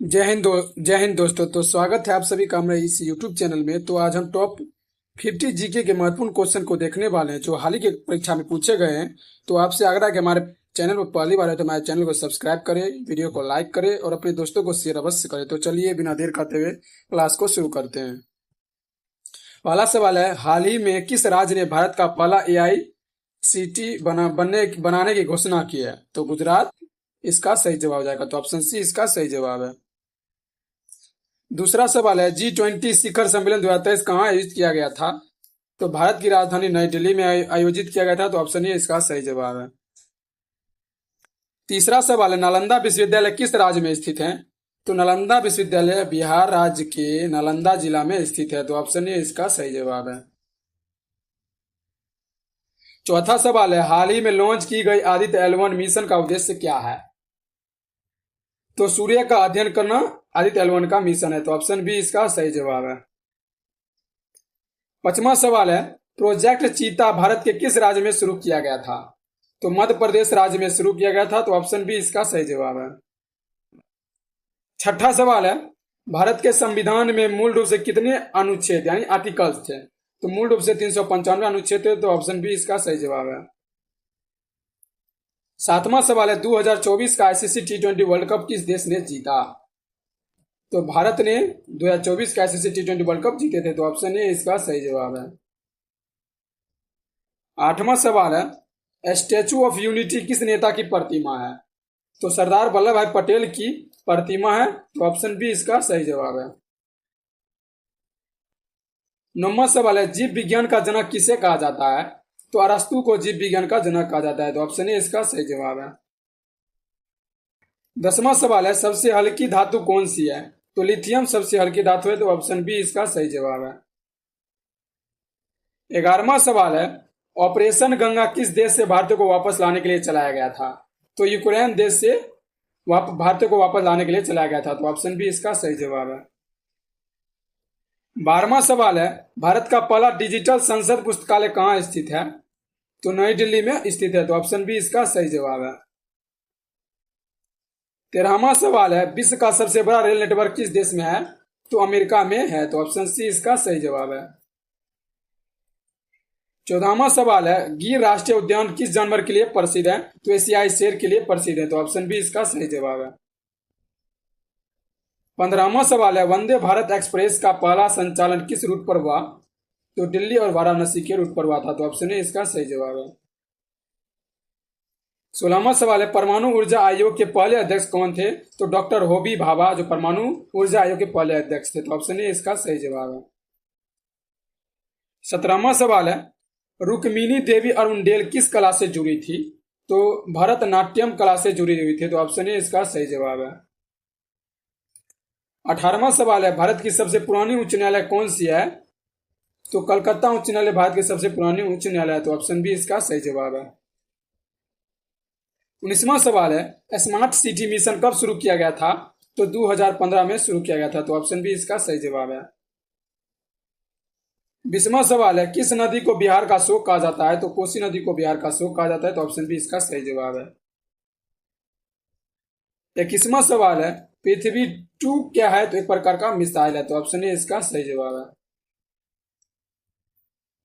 जय हिंद दोस्तों। तो स्वागत है आप सभी का हमारे इस YouTube चैनल में। तो आज हम टॉप 50 जीके के महत्वपूर्ण क्वेश्चन को देखने वाले हैं जो हाल ही के परीक्षा में पूछे गए हैं। तो आपसे आग्रह है कि हमारे चैनल पर पहली बार है तो हमारे चैनल को सब्सक्राइब करें, वीडियो को लाइक करें और अपने दोस्तों को शेयर अवश्य करें। तो चलिए बिना देर करते हुए क्लास को शुरू करते हैं। पहला सवाल है, हाल ही में किस राज्य ने भारत का पहला AICTE बनाने की घोषणा की है? तो गुजरात इसका सही जवाब हो जाएगा। तो ऑप्शन सी इसका सही जवाब है। दूसरा सवाल है, G20 शिखर सम्मेलन 2023 कहाँ आयोजित किया गया था? तो भारत की राजधानी नई दिल्ली में आयोजित किया गया था। तो ऑप्शन ए इसका सही जवाब है। तीसरा सवाल है, नालंदा विश्वविद्यालय किस राज्य में स्थित है? तो नालंदा विश्वविद्यालय बिहार राज्य के नालंदा जिला में स्थित है। तो ऑप्शन ए इसका सही जवाब है। चौथा सवाल है, हाल ही में लॉन्च की गई आदित्य L1 मिशन का उद्देश्य क्या है? तो सूर्य का अध्ययन करना आदित्य L1 का मिशन है। तो ऑप्शन बी इसका सही जवाब है। पांचवा सवाल है, प्रोजेक्ट चीता भारत के किस राज्य में शुरू किया गया था? तो मध्य प्रदेश राज्य में शुरू किया गया था। तो ऑप्शन बी इसका सही जवाब है। छठा सवाल है, भारत के संविधान में मूल रूप से कितने अनुच्छेद यानी आर्टिकल्स थे? तो मूल रूप से 395 अनुच्छेद थे। तो ऑप्शन बी इसका सही जवाब है। सातवां सवाल है, 2024 का ICC T20 वर्ल्ड कप किस देश ने जीता? तो भारत ने 2024 का ICC T20 वर्ल्ड कप जीते थे। तो ऑप्शन ए इसका सही जवाब है। आठवां सवाल है, स्टैचू ऑफ यूनिटी किस नेता की प्रतिमा है? तो सरदार वल्लभ भाई पटेल की प्रतिमा है। तो ऑप्शन बी इसका सही जवाब है। नौवां सवाल है, जीव विज्ञान का जनक किसे कहा जाता है? तो अरस्तु को जीव विज्ञान का जनक कहा जाता है। तो ऑप्शन ए इसका सही जवाब है। 10वां सवाल है, सबसे हल्की धातु कौन सी है? तो लिथियम सबसे हल्की धातु है। तो ऑप्शन बी इसका सही जवाब है। 11वां सवाल है, ऑपरेशन गंगा किस देश से भारतीय को वापस लाने के लिए चलाया गया था? तो यूक्रेन देश से भारतीय को वापस लाने के लिए चलाया गया था। तो ऑप्शन बी इसका सही जवाब है। 12वां सवाल है, भारत का पहला डिजिटल संसद पुस्तकालय कहाँ स्थित है? तो नई दिल्ली में स्थित है। तो ऑप्शन बी इसका सही जवाब है। 13वां सवाल है, विश्व का सबसे बड़ा रेल नेटवर्क किस देश में है? तो अमेरिका में है। तो ऑप्शन सी इसका सही जवाब है। 14वां सवाल है, गिर राष्ट्रीय उद्यान किस जानवर के लिए प्रसिद्ध है? तो एशियाई शेर के लिए प्रसिद्ध है। तो ऑप्शन बी इसका सही जवाब है। 15वां सवाल है, वंदे भारत एक्सप्रेस का पहला संचालन किस रूट पर हुआ? तो दिल्ली और वाराणसी के रूट पर हुआ था। तो ऑप्शन ए इसका सही जवाब है। 16वां सवाल है, परमाणु ऊर्जा आयोग के पहले अध्यक्ष कौन थे? तो डॉक्टर होमी भाभा जो परमाणु ऊर्जा आयोग के पहले अध्यक्ष थे। तो ऑप्शन ए इसका सही जवाब है। 17वां सवाल है, रुक्मिणी देवी अरुणडेल किस कला से जुड़ी थी? तो भरतनाट्यम कला से जुड़ी हुई थी। तो ऑप्शन ए इसका सही जवाब है। 18वां सवाल है, भारत की सबसे पुरानी उच्च न्यायालय कौन सी है? तो कलकत्ता उच्च न्यायालय भारत की सबसे पुरानी उच्च न्यायालय है। तो ऑप्शन बी इसका सही जवाब है। 19वां सवाल है, स्मार्ट सिटी मिशन कब शुरू किया गया था? तो 2015 में शुरू किया गया था। तो ऑप्शन बी इसका सही जवाब है। 20वां सवाल है, किस नदी को बिहार का शोक कहा जाता है? तो कोसी नदी को बिहार का शोक कहा जाता है। तो ऑप्शन बी इसका सही जवाब है। 21वां सवाल है, पृथ्वी 2 क्या है? तो एक प्रकार का मिसाइल है। तो ऑप्शन ए इसका सही जवाब है।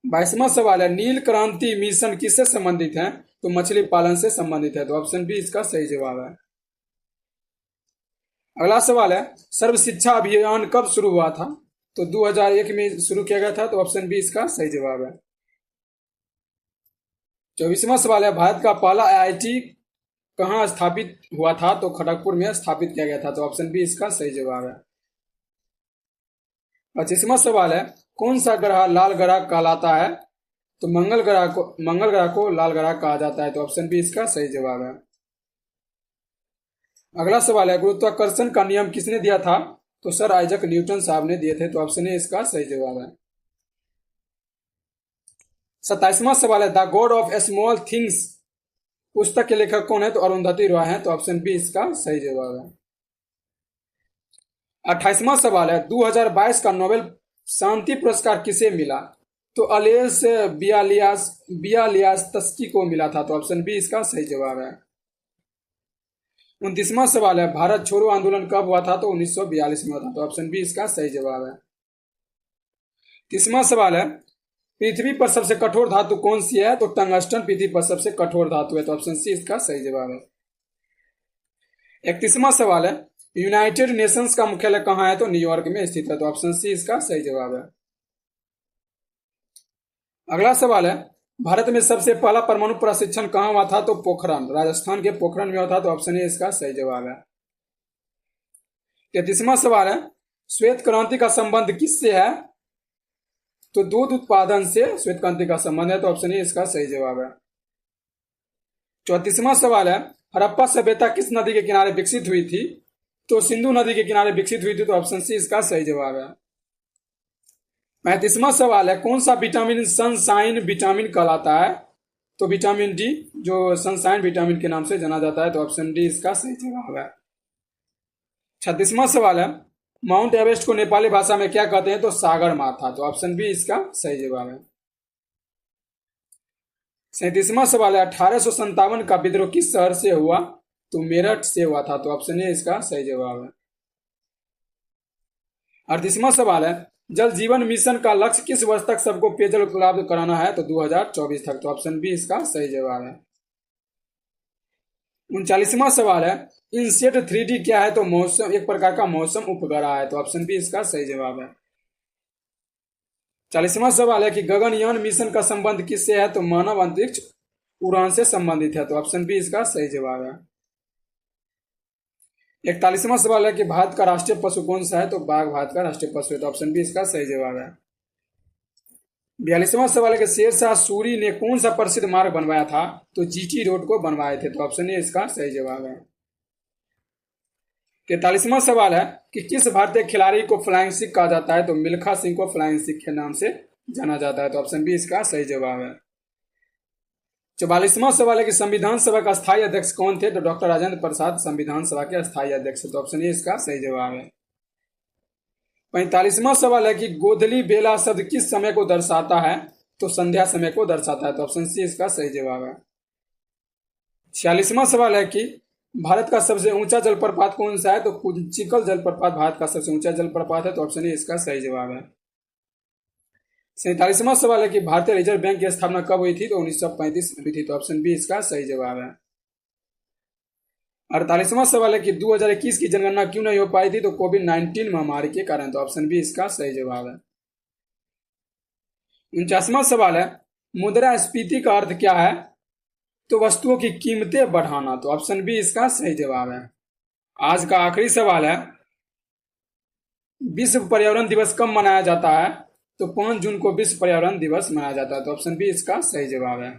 22वां सवाल है, नील क्रांति मिशन किससे संबंधित है? तो मछली पालन से संबंधित है। तो ऑप्शन बी इसका सही जवाब है। अगला सवाल है, सर्व शिक्षा अभियान कब शुरू हुआ था? तो 2001 में शुरू किया गया था। तो ऑप्शन बी इसका सही जवाब है। 24वां सवाल है, भारत का पहला IIT कहाँ स्थापित हुआ था? तो खड़गपुर में स्थापित किया गया था। तो ऑप्शन बी इसका सही जवाब है। 25वां सवाल है, कौन सा ग्रह लाल ग्रह कहलाता है? तो मंगल ग्रह को लाल ग्रह कहा जाता है। तो ऑप्शन बी इसका सही जवाब है। अगला सवाल है, गुरुत्वाकर्षण का नियम किसने दिया था? तो सर आइजक न्यूटन साहब ने दिए थे। तो ऑप्शन ए इसका सही जवाब है। 27वां सवाल है, the God of small things पुस्तक के लेखक कौन है? तो अरुंधति रॉय है। तो ऑप्शन बी इसका सही जवाब है। 28वां सवाल है, 2022 का नोबेल शांति पुरस्कार किसे मिला? तो अलेस बियालियास्तस्की को मिला था। तो ऑप्शन बी इसका सही जवाब है। 29वां सवाल है, भारत छोड़ो आंदोलन कब हुआ था? तो 1942 में हुआ था। तो ऑप्शन बी इसका सही जवाब है। 30वां सवाल है, पृथ्वी पर सबसे कठोर धातु कौन सी है? तो टंगस्टन पृथ्वी पर सबसे कठोर धातु है। तो ऑप्शन सी इसका सही जवाब है। 31वां सवाल है, यूनाइटेड नेशंस का मुख्यालय कहाँ है? तो न्यूयॉर्क में स्थित है। तो ऑप्शन सी इसका सही जवाब है। अगला सवाल है, भारत में सबसे पहला परमाणु प्रशिक्षण कहाँ हुआ था? तो पोखरण, राजस्थान के पोखरण में हुआ था। तो ऑप्शन ए इसका सही जवाब है। 33वां सवाल है, श्वेत क्रांति का संबंध किससे है? तो दूध उत्पादन से श्वेत क्रांति का संबंध है। तो ऑप्शन ए इसका सही जवाब है। 34वां सवाल है, हड़प्पा सभ्यता किस नदी के किनारे विकसित हुई थी? तो सिंधु नदी के किनारे विकसित हुई थी। तो ऑप्शन सी इसका सही जवाब है। 35वां सवाल है, कौन सा विटामिन सनशाइन विटामिन कहलाता है? तो विटामिन डी, जो सनशाइन विटामिन के नाम से जाना जाता है। तो ऑप्शन डी इसका सही जवाब है। 36वां सवाल है, माउंट एवरेस्ट को नेपाली भाषा में क्या कहते हैं? तो सागर माथा। तो ऑप्शन बी इसका सही जवाब है। 37वां सवाल है, 1857 का विद्रोह किस शहर से हुआ? तो मेरठ से हुआ था। तो ऑप्शन ए इसका सही जवाब है। 38वां सवाल है, जल जीवन मिशन का लक्ष्य किस वर्ष तक सबको पेयजल उपलब्ध कराना है? तो 2024 तक। तो ऑप्शन बी इसका सही जवाब है। 39वां सवाल है, इनसेट 3D क्या है? तो मौसम, एक प्रकार का मौसम उपग्रह है। तो ऑप्शन बी इसका सही जवाब है। 40वां सवाल है कि गगनयान मिशन का संबंध किससे है? तो मानव अंतरिक्ष उड़ान से संबंधित है। तो ऑप्शन बी इसका सही जवाब है। 41वां सवाल है कि भारत का राष्ट्रीय पशु कौन सा है? तो बाघ भारत का राष्ट्रीय पशु है। तो ऑप्शन बी इसका सही जवाब है। 42वां सवाल है कि शेरशाह सूरी ने कौन सा प्रसिद्ध मार्ग बनवाया था? तो जीटी रोड को बनवाए थे। तो ऑप्शन ए इसका सही जवाब है। 43वां सवाल है कि किस भारतीय खिलाड़ी को फ्लाइंग सिख कहा जाता है? तो मिल्खा सिंह को फ्लाइंग सिख के नाम से जाना जाता है। तो ऑप्शन बी इसका सही जवाब है। 44वां सवाल है कि संविधान सभा का स्थायी अध्यक्ष कौन थे? तो डॉक्टर राजेंद्र प्रसाद संविधान सभा के स्थायी अध्यक्ष है। तो ऑप्शन ए इसका सही जवाब है। 45वां सवाल है कि गोधली बेला शब्द किस समय को दर्शाता है? तो संध्या समय को दर्शाता है। तो ऑप्शन सी इसका सही जवाब है। 46वां सवाल है कि भारत का सबसे ऊंचा जलप्रपात कौन सा है? तो कुंचिकल जलप्रपात भारत का सबसे ऊंचा जलप्रपात है। तो ऑप्शन ए इसका सही जवाब है। 47वां सवाल है कि भारतीय रिजर्व बैंक की स्थापना कब हुई थी? तो 1935 में हुई थी। तो ऑप्शन बी इसका सही जवाब है। 48वां सवाल है कि 2021 की जनगणना क्यों नहीं हो पाई थी? तो कोविड-19 महामारी के कारण। तो ऑप्शन बी इसका सही जवाब है। 49वां सवाल है, मुद्रास्फीति का अर्थ क्या है? तो वस्तुओं की कीमतें बढ़ाना। तो ऑप्शन बी इसका सही जवाब है। आज का आखिरी सवाल है, विश्व पर्यावरण दिवस कब मनाया जाता है? तो 5 जून को विश्व पर्यावरण दिवस मनाया जाता है। तो ऑप्शन बी इसका सही जवाब है।